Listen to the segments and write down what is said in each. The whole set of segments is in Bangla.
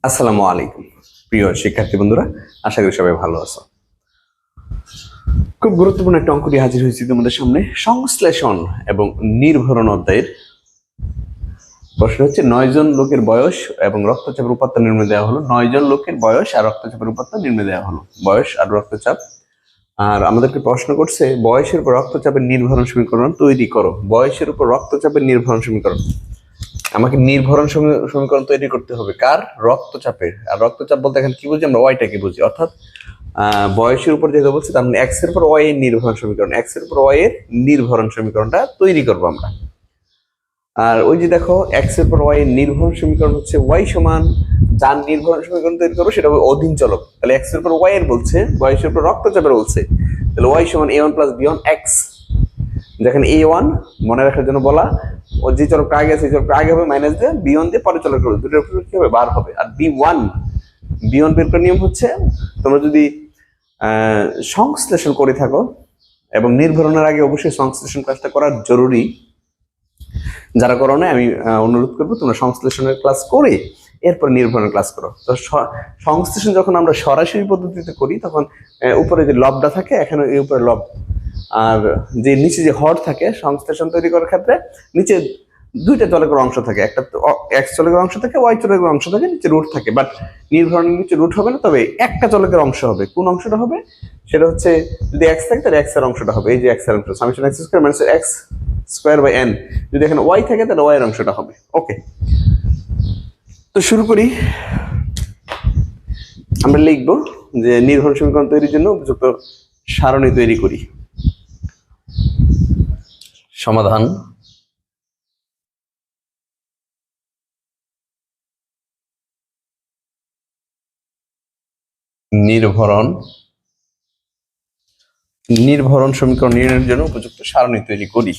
আসসালামু আলাইকুম প্রিয় শিক্ষার্থী বন্ধুরা, আশা করি সবাই ভালো আছো। খুব গুরুত্বপূর্ণ একটা অঙ্ক নিয়ে হাজির হয়েছি তোমাদের সামনে। সংশ্লেষণ এবং নির্ভরণ অধ্যায়ের প্রশ্ন হচ্ছে 9 জন লোকের বয়স এবং রক্তচাপের উপাত্ত নির্ণয় দেওয়া হলো। 9 জন লোকের বয়স আর রক্তচাপের উপাত্ত নির্ণয় দেওয়া হলো। বয়স আর রক্তচাপ, আর আমাদেরকে প্রশ্ন করছে বয়সের উপর রক্তচাপের নির্ভরণ সমীকরণ তৈরি করো। বয়সের উপর রক্তচাপের নির্ভরণ সমীকরণ, আমাকে নির্ভরণ সমীকরণ তৈরি করতে হবে কার? রক্তচাপের। আর রক্তচাপ বলতে এখানে কি বুঝি? আমরা ওয়াইটাকে বুঝি, অর্থাৎ বয়সের উপর যেটা বলছি তার মানে এক্স এর উপর ওয়াই এর নির্ভরণ সমীকরণ, এক্স এর উপর ওয়াই এর নির্ভরণ সমীকরণটা তৈরি করবো আমরা। আর ওই যে দেখো, এক্স এর উপর ওয়াই এর নির্ভরণ সমীকরণ হচ্ছে ওয়াই সমান, যার নির্ভরণ সমীকরণ তৈরি করবো সেটা হবে অধীন চলক। তাহলে এক্স এর উপর ওয়াই এর বলছে, বয়সের উপর রক্তচাপের বলছে, তাহলে ওয়াই সমান A one plus B one X. যেখানে এ ওয়ান মনে রাখার জন্য বলা, ও যে চলকটা আগে আছে সেই চলকটা আগে হবে, মাইনাস দিয়ে বি ওয়ান দিয়ে পরে চলক করবে, দুটোর কি হবে? বার হবে। আর বি ওয়ান বের করার নিয়ম হচ্ছে, তোমরা যদি সংশ্লেষণ করে থাকো, এবং নির্ভরণের আগে অবশ্যই সংশ্লেষণ ক্লাসটা করা জরুরি। যারা করো না, আমি অনুরোধ করবো তোমরা সংশ্লেষণের ক্লাস করে এরপর নির্ভরণের ক্লাস করো। তো সংশ্লেষণ যখন আমরা সরাসরি পদ্ধতিতে করি তখন উপরে যে লবটা থাকে, এখানে এই উপরে লব, আর যে নিচে যে হর থাকে সংশ্লেষণ তৈরি করার ক্ষেত্রে, নিচে দুইটা চলকের অংশ থাকে, একটা এক্স চলকের অংশ থাকে, ওয়াই চলকের অংশ থাকে, নিচে রুট থাকে। বাট নির্ভরণের নিচে রুট হবে না, তবে একটা চলকের অংশ হবে। কোন অংশটা হবে? সেটা হচ্ছে, যদি এক্স থাকে তাহলে এক্স এর অংশটা হবে, এই যে এক্স এর অংশ, summation x square minus x square by n. যদি এখানে ওয়াই থাকে তাহলে ওয়াই এর অংশটা হবে। ওকে, তো শুরু করি। আমরা লিখবো যে নির্ভরণ সমীকরণ তৈরির জন্য উপযুক্ত সারণী তৈরি করি। সমাধান: নির্ভরণ সমীকরণ নির্ণয়ের জন্য উপযুক্ত সারণী তৈরি করি।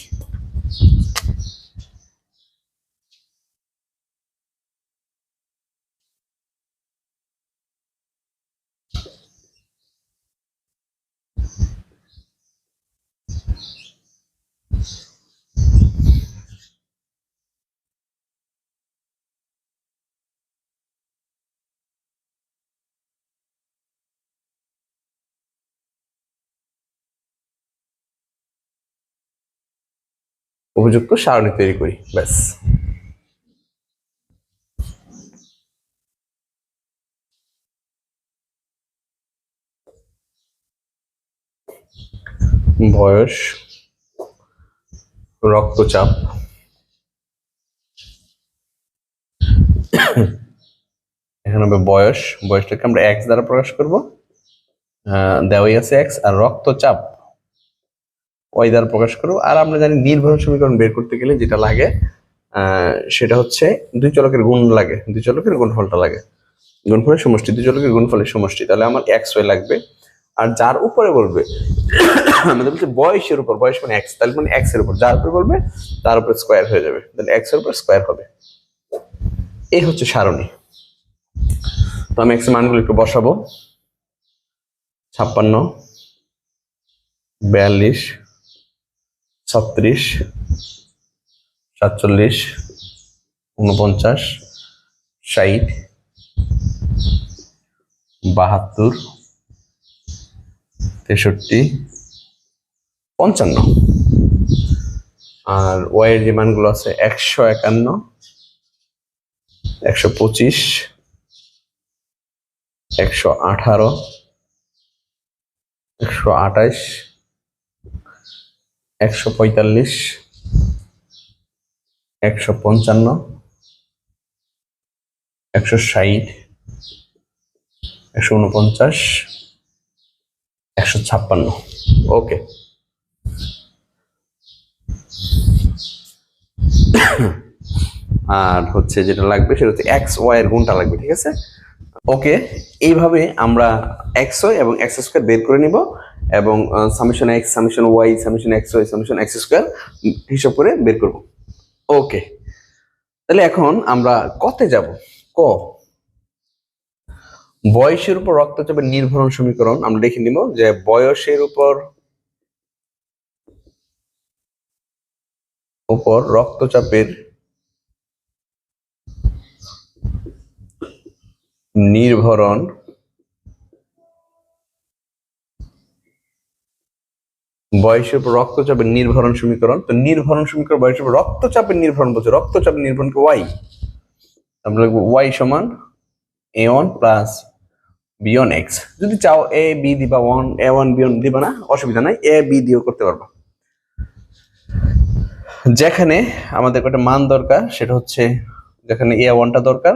উপযুক্ত সারণী তৈরি করি, ব্যাস। বয়স, রক্তচাপ, এখানে হবে বয়স, বয়সটাকে আমরা এক্স দ্বারা প্রকাশ করব, দেওয়াই আছে এক্স, আর রক্তচাপ ওয়াই দ্বারা প্রকাশ করবো। আর আমরা জানি নির্ভরণ সমীকরণ বের করতে গেলে যেটা লাগে সেটা হচ্ছে দুই চলকের গুণ লাগে, দুই চলকের গুণফলটা লাগে, গুণফলের সমষ্টি, দুই চলকের গুণফলের সমষ্টি। তাহলে আমার এক্স ওয়াই লাগবে। আর যার উপরে বলবে, আমাদের বলছে বয়সের উপর, বয়স মানে এক্স, তাহলে মানে এক্স এর উপর যার উপরে বলবে তার উপর স্কোয়ার হয়ে যাবে, তাহলে এক্স এর উপর স্কোয়ার হবে। এই হচ্ছে সারণী। তো আমি এক্স এর মানগুলো একটু বসাবো। 56, 42, 36, 47, 49, 60, 72, 63, 55। আর ওয়াই এর যে মানগুলো আছে 151, 125, 118, 128, 145, 155, 160, 149, 156। ওকে, আর হচ্ছে যেটা লাগবে সেটা হচ্ছে এক্স ওয়াই এর গুণটা লাগবে, ঠিক আছে? ওকে, এইভাবে আমরা এক্স ওয়াই এবং এক্স স্কোয়ার বের করে নিব, এবং summation x, summation y, summation x y, summation x square হিসাব করে বের করব। ওকে, তাহলে এখন আমরা কতে যাব? ক, বয়সের উপর রক্তচাপের নির্ভরণ সমীকরণ আমরা দেখে নিব যে বয়সের উপর রক্তচাপের নির্ভরণ বয়সের উপর রক্তচাপের নির্ভরণ সমীকরণ। তো নির্ভরণ সমীকরণ বয়সের উপর রক্তচাপের নির্ভরণ বলছে, রক্তচাপের নির্ভরণকে ওয়াই, আমরা লিখবো ওয়াই সমান a1 প্লাস b1 x। যদি চাও a b দিবা, a1 b1 দিবা না, অসুবিধা নাই, a b দিয়েও করতে পারবা। যেখানে আমাদের একটা মান দরকার সেটা হচ্ছে, যেখানে a1 টা দরকার,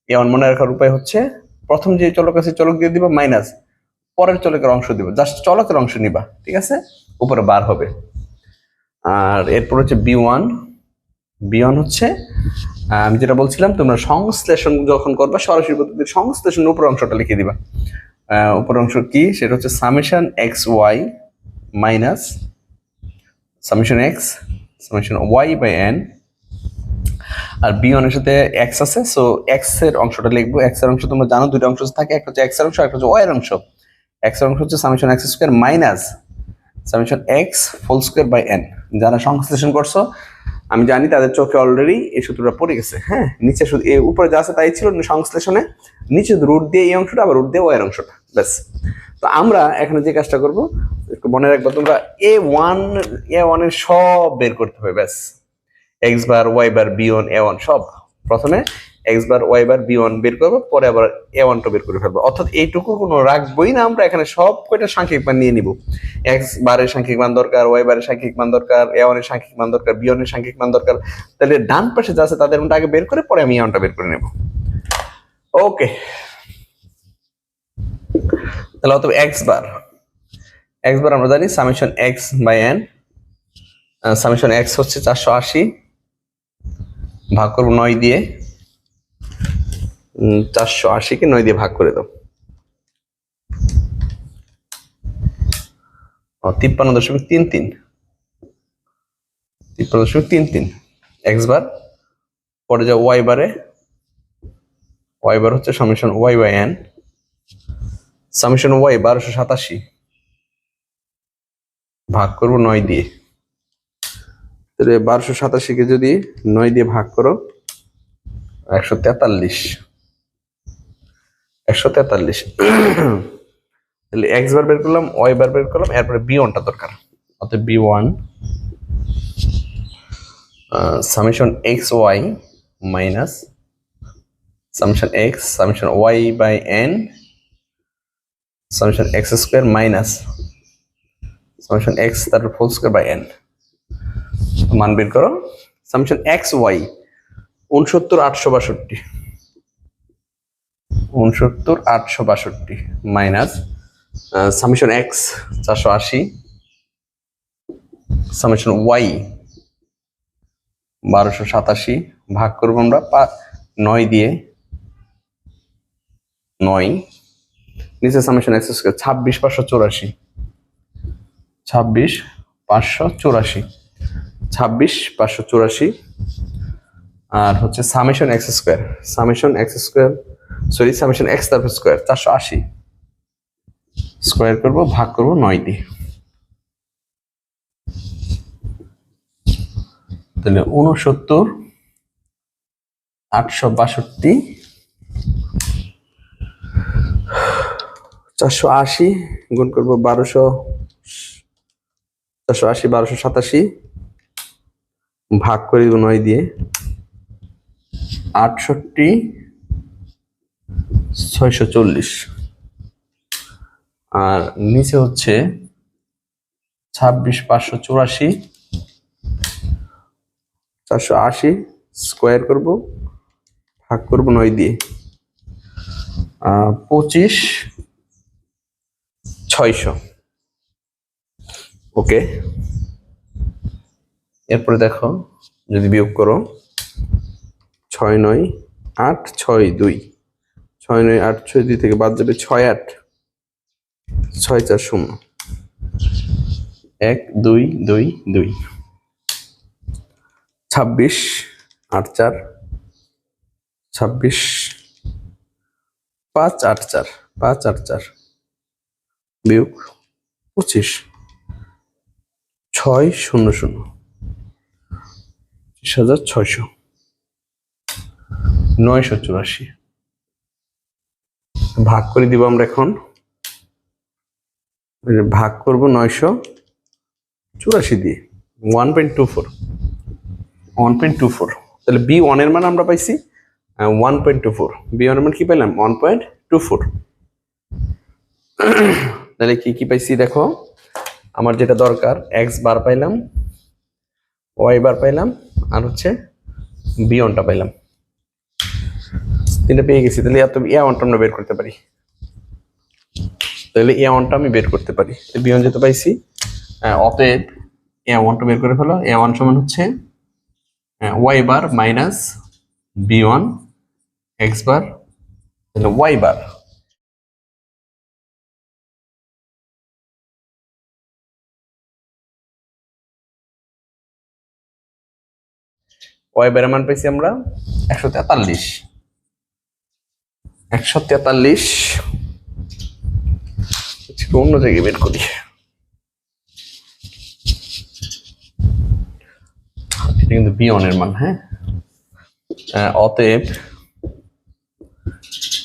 a1 মনে রাখার উপায় হচ্ছে প্রথম যে চলক আছে চলক দিয়ে দিবা, মাইনাস পরের চলকের অংশ দিবা, জাস্ট চলকের অংশ নিবা, ঠিক আছে, উপরে বার হবে। আর এরপর হচ্ছে b1, b1 হচ্ছে আমি যেটা বলছিলাম, তোমরা সংশ্লেষণ যখন করবা সরাসরি পদ্ধতির সংশ্লেষণ উপর অংশটা লিখে দিবা। উপর অংশ কি, সেটা হচ্ছে summation x y minus summation x summation y by n. আর b1 এর সাথে x আছে, সো x এর অংশটা লিখবো। x এর অংশ তোমরা জানো দুইটা অংশ থাকে, একটা হচ্ছে x এর অংশ, একটা হচ্ছে y এর অংশ। x এর অংশ হচ্ছে summation x square minus summation x whole square by n। যারা সংশ্লেষণ করছো আমি জানি তাদের চোখে অলরেডি এই সূত্রটা পড়ে গেছে। হ্যাঁ, নিচে শুধু এই উপরে যা আছে তাই ছিল সংশ্লেষণে, নিচে রুট দিয়ে এই অংশটা, আবার রুট দিয়ে y এর অংশটা, ব্যাস। তো আমরা এখানে যে কাজটা করবো একটু মনে রাখবো, তোমরা a1 এর সব বের করতে হবে, ব্যাস। x বার y বার b1 a1 সব প্রথমে x বার y বার b1 বের করবো, পরে আবার a1 টা বের করে ফেলবো। অর্থাৎ এইটুকু কোনো রাখবোই না, আমরা এখানে সব কয়টা সাংখ্যিক মান নিয়ে নিব। x বারের সাংখ্যিক মান দরকার, y বারের সাংখ্যিক মান দরকার, a1 এর সাংখ্যিক মান দরকার, b1 এর সাংখ্যিক মান দরকার। তাহলে ডান পাশে যা আছে তাদের মধ্যে আগে বের করে পরে আমি a1 টা বের করে নেব। ওকে, তাহলে অতএব x বার আমরা জানি summation x by n। Summation x হচ্ছে 480, ভাগ করবো 9 দিয়ে, 480 কে 9 দিয়ে ভাগ করে দাও, 53.33 53.33 x বার। পরে যাও y বারে, y বার হচ্ছে summation y by n, summation y 1287 ভাগ করবো 9 দিয়ে। তাহলে 1287 কে যদি 9 দিয়ে ভাগ করো 143। তাহলে x বার বের করলাম, y বার বের করলাম, এরপরে b1 টা দরকার। অতএব b1 summation xy minus summation x summation y by n summation x square minus summation x তারপর হোল স্কয়ার বাই n। মান বের করো। Summation xy 69,862 minus summation x 480 summation y 1287 ভাগ করবো আমরা 9 দিয়ে, 9 নিচে সামেশন x স্কয়ার 26,584 26,584 আর হচ্ছে summation x square summation x তারপর স্কয়ার 480 স্কয়ার করবো, ভাগ করবো 9 দিয়ে। তাহলে 69,862 480 গুণ করবো 1287 ভাগ করে 9 দিয়ে, 68,640 আর নিচে হচ্ছে 26,584 480 স্কয়ার করবো, ভাগ করবো 9 দিয়ে, 25,600। ওকে, এরপরে দেখো যদি বিয়োগ করো 6,9,862 6,9,862 থেকে বাদ যাবে 6,8,6,4,0 1,2,2,2 26,8,4 26,5,8,4 বিয়োগ 25 6,0,0 25,600 984। ভাগ করে দিব আমরা এখন, ভাগ করব 984 দিয়ে 1.24, তাহলে B1 এর মান আমরা পাইছি 1.24, B1 এর মান কি পেলাম 1.24। তাহলে কি পাইছি দেখো, আমার যেটা দরকার x বার পাইলাম, y বার পাইলাম, আর হচ্ছে B1টা পাইলাম, তিনটা পেয়ে গেছি। তাহলে A1টা আমরা বের করতে পারি, তাহলে A1টা আমি বের করতে পারি। B1 যেহেতু পাইছি, অতএব A1টা বের করে ফেলো। A1 সমান হচ্ছে y bar minus B1 x বার, তাহলে y বার y বারের মান পাইছি আমরা 143। অন্য জায়গায় বের করি, এটা কিন্তু B1 এর মান। হ্যাঁ, অতএব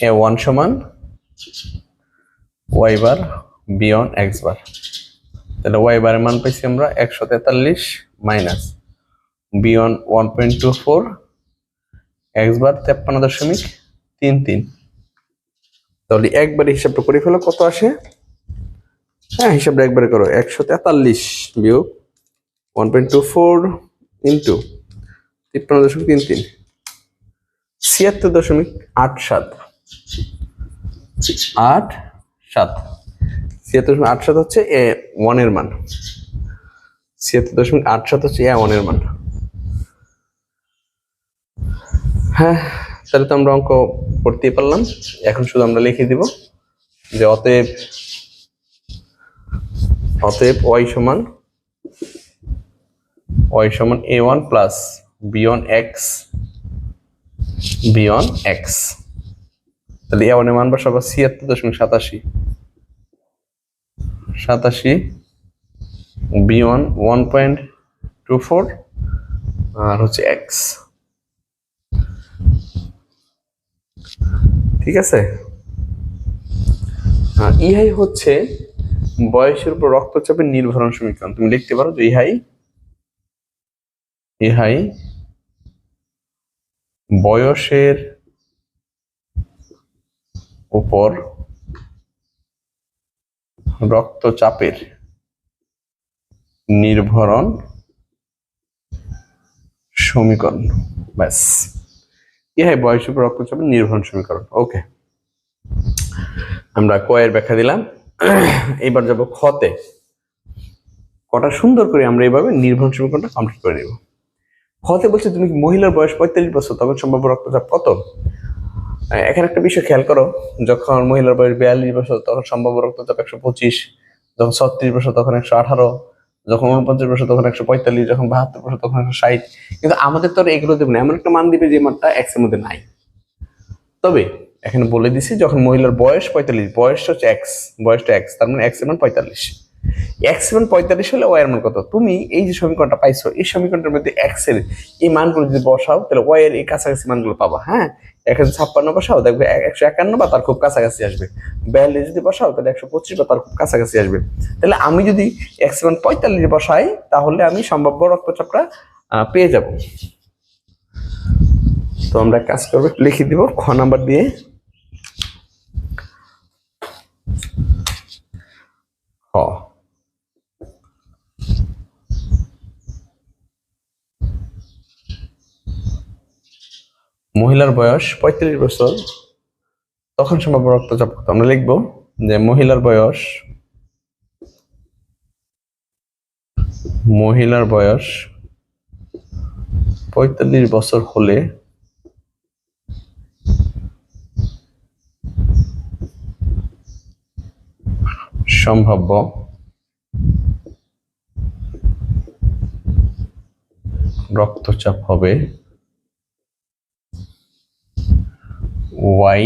A1 সমান y বার B1 x বার, তাহলে y বারের মান পাইছি আমরা 143 মাইনাস B1 1.24, x বার 53.33। তাহলে একবারে হিসাবটা করে ফেলো কত আসে। হ্যাঁ, হিসাবটা একবারে করো, 143 বিয়োগ 1.24 ইন্টু 53.33, 76.87। 76.87 হচ্ছে A1 এর মান, 76.87 হচ্ছে A1 এর মান। হ্যাঁ, তাহলে তো আমরা অঙ্ক করতেই পারলাম। এখন শুধু আমরা লিখে দিব যে অতএব y সমান A1 প্লাস B1 x। তাহলে A1 এর মান বসাবো 77.87, B1 1.24 আর হচ্ছে x। ঠিক আছে, ইহাই হচ্ছে বয়সের উপর রক্তচাপের নির্ভরণ সমীকরণ। তুমি লিখতে পারো যে ইহাই বয়সের উপর রক্তচাপের নির্ভরণ সমীকরণ। ব্যাস, ইহাই বয়সের উপর রক্তচাপের নির্ভরণ সমীকরণ। ওকে, আমরা ক এর ব্যাখ্যা দিলাম। এবার যাব খতে। কটা সুন্দর করে আমরা এইভাবে নির্ভরণ সমীকরণটা কমপ্লিট করে নেব। খতে বলছে তুমি মহিলার বয়স 45 বছর, তখন সম্ভাব্য রক্তচাপ কত? এখানে একটা বিষয় খেয়াল করো, যখন মহিলার বয়স 42 বছর তখন সম্ভাব্য রক্তচাপ 125, যখন 36 বছর তখন 118, যখন 49 বছর তখন 145, যখন 72 বছর তখন 160। কিন্তু আমাদের তো এগুলো দেবে না, এমন একটা মান দিবে যে মানটা x এর মধ্যে নাই। তবে এখানে বলে দিছি যখন মহিলার বয়স 45, বয়সটা হচ্ছে x, বয়সটা x, তার মানে x এর মান 45। x এর মান 45 হলে y এর মান কত? তুমি এই যে সমীকরণটা পাইছো, এই সমীকরণটার মধ্যে x এর এই মানগুলো যদি বসাও তাহলে y এর এই কাছাকাছি মানগুলো পাবা। হ্যাঁ, 156 বসাও দেখবে 151 বা তার খুব কাছাকাছি আসবে। 42 যদি বসাও তাহলে 125 বা তার খুব কাছাকাছি আসবে। তাহলে আমি যদি x এর মান 45 বসাই তাহলে আমি সম্ভাব্য রক্তচাপটা পেয়ে যাব। তো আমরা কাজ করব, লিখে দিব খ নাম্বার দিয়ে। খ, মহিলার বয়স 45 বছর, তখন সম্ভাব্য রক্তচাপ কত? আমরা লিখব যে মহিলার বয়স 45 বছর হলে সম্ভাব্য রক্তচাপ হবে y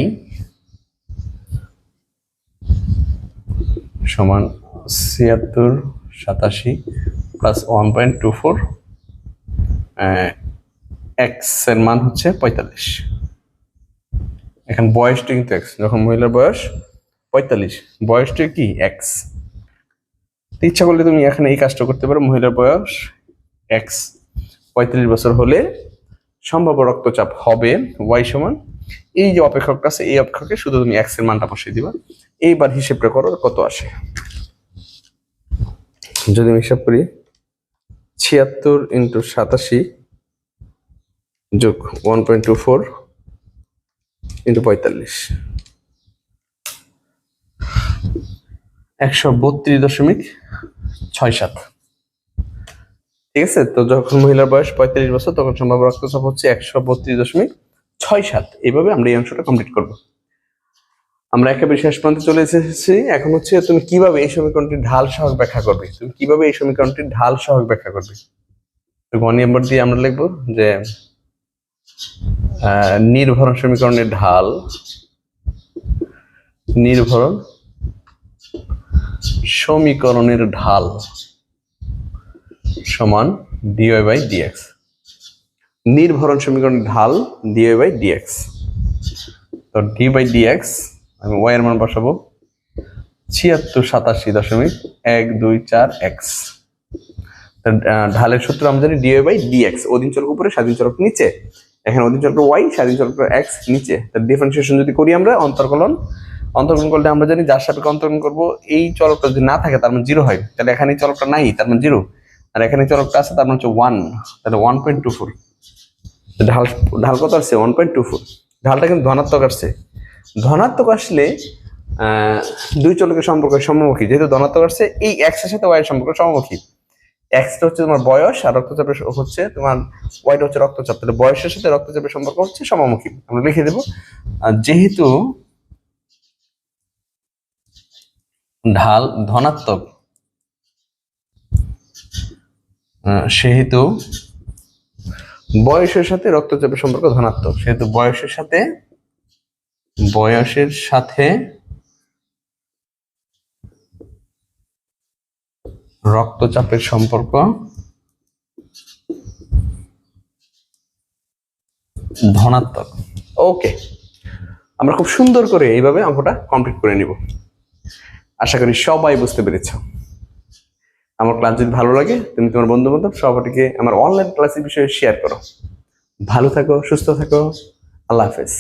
সমান 76-87 প্লাস 1.24, x এর মান হচ্ছে 45। এখন বয়সটা কিন্তু এক্স, যখন মহিলার বয়স 45, বয়সটা কি এক্স। ইচ্ছা করলে তুমি এখানে এই কাজটা করতে পারো, মহিলার বয়স এক্স, 45 বছর হলে সম্ভাব্য রক্তচাপ হবে ওয়াই সমান, এই যে অপেক্ষকটা আছে এই অপেক্ষকে শুধু তুমি এক্স এর মানটা বসিয়ে দিবা। এইবার হিসেবটা করো কত আসে। যদি আমি হিসাব করি 76 ইন্টু 87 যোগ 1.24 ইন্টু 45, 132.67। ঠিক আছে, তো যখন মহিলার বয়স 45 বছর তখন সম্ভাব্য রক্তচাপ হচ্ছে 132.67। এইভাবে আমরা এই অংশটা কমপ্লিট করবো। আমরা একেবারে শেষ প্রান্তে চলে এসেছি। এখন হচ্ছে তুমি কিভাবে এই সমীকরণটির ঢাল সহগ ব্যাখ্যা করবে, তুমি কিভাবে এই সমীকরণটির ঢাল সহগ ব্যাখ্যা করবে। তো গ নম্বর দিয়ে আমরা লিখবো যে নির্ভরণ সমীকরণের ঢাল, নির্ভরণ সমীকরণের ঢাল সমান ডিওয়াই বাই ডিএক্স। নির্ভরণ সমীকরণের ঢাল ডিওয়াই বাই ডিএক্স। তো ডি বাই ডিএক্স আমি ওয়াই এর মান বসাবো 7687.124x। ঢালের সূত্র আমরা জানি ডিওয়াই বাই ডিএক্স, অধীন চলক উপরে স্বাধীন চলক নিচে। এখানে অধীন চলক ওয়াই, স্বাধীন চলক এক্স নিচে। তার ডিফারেন্সিয়েশন যদি করি আমরা অন্তর্কলন করলে আমরা জানি যার সাপেক্ষে অন্তর্কলন করবো এই চলকটা যদি না থাকে তার মানে 0 হয়, তাহলে এখানে চলকটা নাই তার মানে 0, আর এখানে চলকটা আছে তার মানে হচ্ছে 1, তাহলে 1.24। ঢাল কত আসছে 1.24। ঢালটা কিন্তু ধনাত্মক আসছে। ধনাত্মক আসলে দুই চলকের সম্পর্ক সমমুখী, যেহেতু ধনাত্মক আসছে এই এক্স এর সাথে ওয়াই এর সম্পর্ক সমমুখী। এক্সটা হচ্ছে তোমার বয়স আর রক্তচাপের হচ্ছে তোমার ওয়াইটা হচ্ছে রক্তচাপ, তাহলে বয়সের সাথে রক্তচাপের সম্পর্ক হচ্ছে সমমুখী। আমরা লিখে দেবো যেহেতু ঢাল ধনাত্মক সেহেতু বয়সের সাথে রক্তচাপের সম্পর্ক ধনাত্মক, সেহেতু বয়সের সাথে রক্তচাপের সম্পর্ক ধনাত্মক। ওকে, আমরা খুব সুন্দর করে এইভাবে অঙ্কটা কমপ্লিট করে নিব। আশা করি সবাই বুঝতে পেরেছ। আমার ক্লাস যদি ভালো লাগে তুমি তোমার বন্ধু বান্ধব সবাইকে আমার অনলাইন ক্লাসের বিষয়ে শেয়ার করো। ভালো থাকো, সুস্থ থাকো, আল্লাহ হাফেজ।